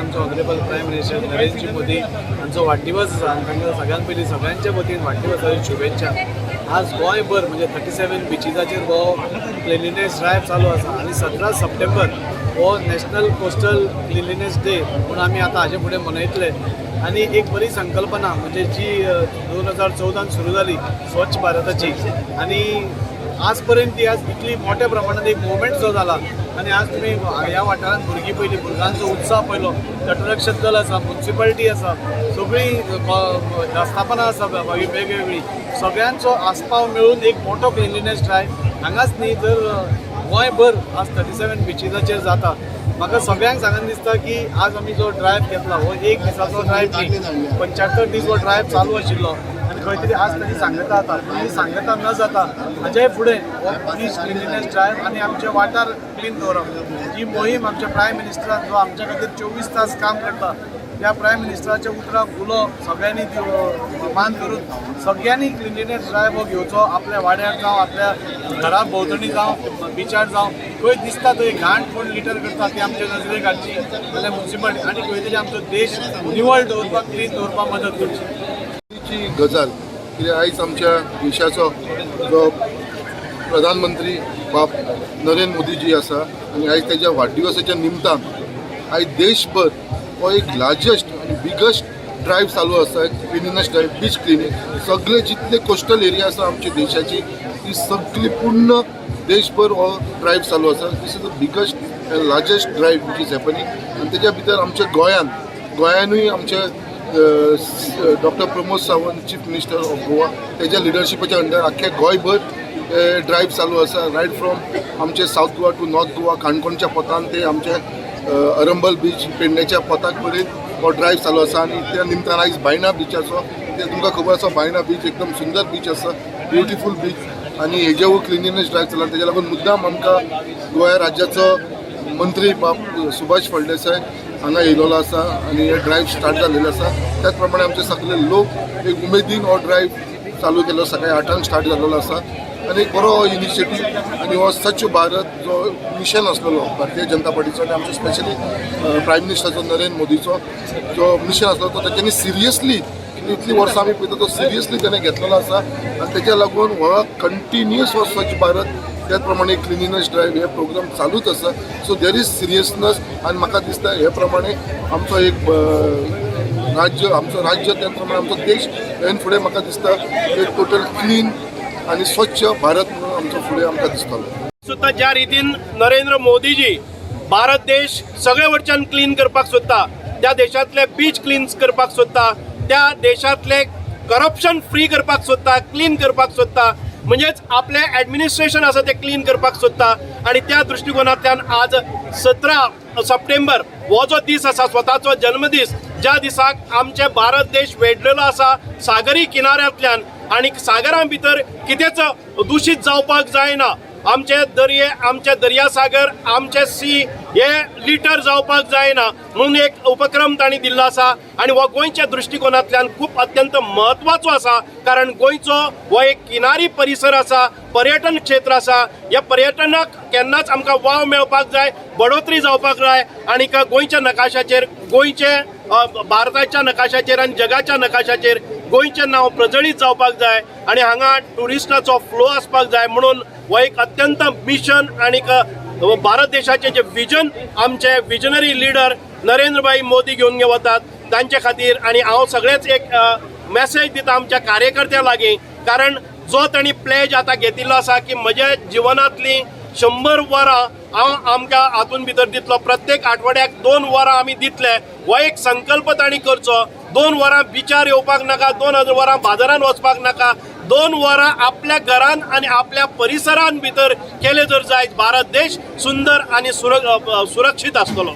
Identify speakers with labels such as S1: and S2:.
S1: आमचो honourable prime minister Narendra Modi हांचो वाडदिवस आसा आनी तांकां सगळ्यान पयलीं सगळ्यांच्या वतीन वाडदिवसाच्यो शुभेच्छा। आज गोंयभर म्हणजे 37 बिचीसाचेर हो क्लिनलीनेस ड्रायव्ह चालू आसा आनी 17 सप्टेंबर हो नॅशनल कोस्टल क्लिनलीनेस डे म्हूण आमी आतां हाजे फुडें मनयतले। आनी एक बरी संकल्पना म्हणजे जी 2014 सुरू जाली स्वच्छ भारताची आनी आज पर्यंत ती आज इतली मोठ्या प्रमाणात एक मुवमेंट जो जाला आनी आज तुमी ह्या वाठारांत भुरगीं पयलीं भुरग्यांचो उत्साह पयलो, तटरक्षक दल आसा, म्युनिसिपालिटी आसा, सगळीं आस्थापनां आसा वेगवेगळी, सगळ्यांचो आस्पाव मेळून एक मोठो क्लिनलीनेस ड्रायव्ह हांगाच न्ही तर गोंयभर आज 37 बिचीसाचेर जाता। म्हाका सगळ्यांक सांगन दिसता की आज आमी जो ड्रायव्ह घेतला हो एक दिसाचो ड्रायव्ह न्ही, 75 दीस हो ड्रायव्ह चालू आशिल्लो आनी खंय तरी आज ताची सांगता जाता। ही सांगता न जाता हाचे फुडें हो बीच क्लिनलीनेस ड्रायव्ह आनी आमचे वाठार क्लीन दवरप ही मोहीम आमच्या प्रायम मिनिस्टरान जो आमच्या खातीर 24 तास काम करता त्या प्रायम मिनिस्टराच्या उतराक उलो सगळ्यांनी मान करून सगळ्यांनी क्लिनलीनेस ड्रायव्ह हो घेवचो। आपल्या वाड्यार जावं आपल्या घरा भोंवतणी जावं बिचार जावं खंय दिसता थंय घाण कोण लिटर करता ती आमच्या नजरेक हाडची जाल्यार म्युनिसिपालिटी आनी खंय तरी आमचो देश निवळ दवरपाक क्लीन दवरपाक मदत करची।
S2: गजाल कित्याक आयज आमच्या देशाचो जो प्रधानमंत्री बाब नरेंद्र मोदीजी आसा आनी आयज तेज्या वाडदिवसाच्या निमतान आयज देशभर हो एक लार्जस्ट आनी बिगस्ट ड्रायव्ह चालू आसा क्लिनलीनेस ड्रायव्ह बीच क्लिनिंग। सगळे जितले कोस्टल एरिया आसा आमच्या देशाची ती सगळी पूर्ण देशभर हो ड्रायव्ह चालू आसा। This is the biggest and largest drive which is happening आनी तेज्या भितर आमच्या गोंयानूय आमचे doctor Pramod Sawant chief minister of Goa तेज्या लिडरशिपाच्या अंडर आख्या गोंयभर ड्रायव्ह चालू आसा। रायट फ्रॉम आमचे south Goa to north Goa काणकोणच्या पथान ते आमचे अरंबल बीच पेडण्याच्या पथाक पर्यंत हो ड्रायव्ह चालू आसा आनी त्या निमतान आयज बायना बीचाचो ते तुमकां खबर आसा बायना बीच एकदम सुंदर बीच आसा, ब्युटिफूल बीच आनी हेजेर क्लिनलीनेस ड्रायव्ह चला तेज्या लागून मुद्दाम आमकां गोंय राज्याचो मंत्री बाब सुभाष फळदेसाय हांगा येयलोलो आसा आनी हे ड्रायव्ह स्टार्ट जाल्लेलो आसा। त्याच प्रमाणे आमचे सगळे लोक एक उमेदीन हो ड्रायव्ह चालू केलो, सकाळी 8 स्टार्ट जाल्लो आसा आनी एक बरो इनिशिएटीव आनी हो स्वच्छ भारत जो मिशन आसलेलो भारतीय जनता पार्टीचो आनी आमचो स्पेशली प्रायम मिनिस्टराचो नरेंद्र मोदीचो जो मिशन आसलो तो ताच्यांनी सिरियसली इतली वर्सां आमी पळयता तो सिरियसली ताणें घेतलेलो आसा आनी तेज्या लागून हो कंटिन्युअस हो स्वच्छ भारत त्याच प्रमाणे क्लिनलीनेस ड्रायव्ह हे प्रोग्राम चालूच आसा। सो देर इज सिरियसनेस आनी म्हाका दिसता हे प्रमाणे आमचो एक आमचो राज्य त्याच प्रमाणे आमचो देश हे फुडें म्हाका दिसता एक टोटल क्लीन आणि स्वच्छ भारत म्हणून आमचो फुडें आमकां दिसतलो।
S3: सुद्धा ज्या रितीन नरेंद्र मोदीजी भारत देश सगळे वटच्यान क्लीन करपाक सोदता, त्या देशातले बीच क्लीन करपाक सोदता, त्या देशातले करप्शन फ्री करपाक सोदता, क्लीन करपाक सोदता, म्हणजेच आपले ॲडमिनिस्ट्रेशन आसा ते क्लीन करपाक सोदता आणि त्या दृष्टिकोनांतल्यान आज 17 सप्टेंबर हो जो दीस आसा स्वताचो जन्मदीस ज्या दिसाक आमचे भारत देश वेढलेलो आसा सागरी किनाऱ्यांतल्यान आणि सागरां भितर कितेंच दूषित जावपाक जायना, आमचे दर्ये आमचे दर्यासागर आमचे सी हे लिटर जावपाक जायना म्हणून एक उपक्रम तांणी दिल्लो आसा आणि हो गोंयच्या दृष्टिकोनांतल्यान खूब अत्यंत म्हत्वाचो आसा। कारण गोंयचो हो एक किनारी परिसर आसा, पर्यटन क्षेत्र आसा, ह्या पर्यटनाक केन्नाच आमकां वाव मेळपाक जाय, बढोतरी जावपाक जाय आणि गोंयच्या नकाशाचेर गोंयचे भारताच्या नकाशाचेर आणि जगाच्या नकाशाचेर गोंयचें नांव प्रजळीत जावपाक जाय आणि हांगा ट्युरिस्टाचो फ्लो आसपाक जाय म्हणून हो एक अत्यंत मिशन आणि भारत देशाचे जे विजन आमचे विजनरी लीडर नरेंद्रभाई मोदी घेवन वतात तांचे खातीर आणि हांव सगळेच एक मेसेज दिता आमच्या कार्यकर्त्यां लागीं। कारण जो तांणी प्लेज आतां घेतिल्लो आसा की म्हज्या जिवनांतली 100 वरां हांव आमकां हातून भितर दितलो, प्रत्येक आठवड्याक 2 वरां आमी दितले, हो एक संकल्प तांणी करचो। 2 वरां बिचार येवपाक नाका, 2 वरां बाजारान वचपाक नाका, 2 वरां आपल्या घरान आणि आपल्या परिसरान भितर केले जर जायत भारत देश सुंदर आणि सुरक्षीत आसतलो।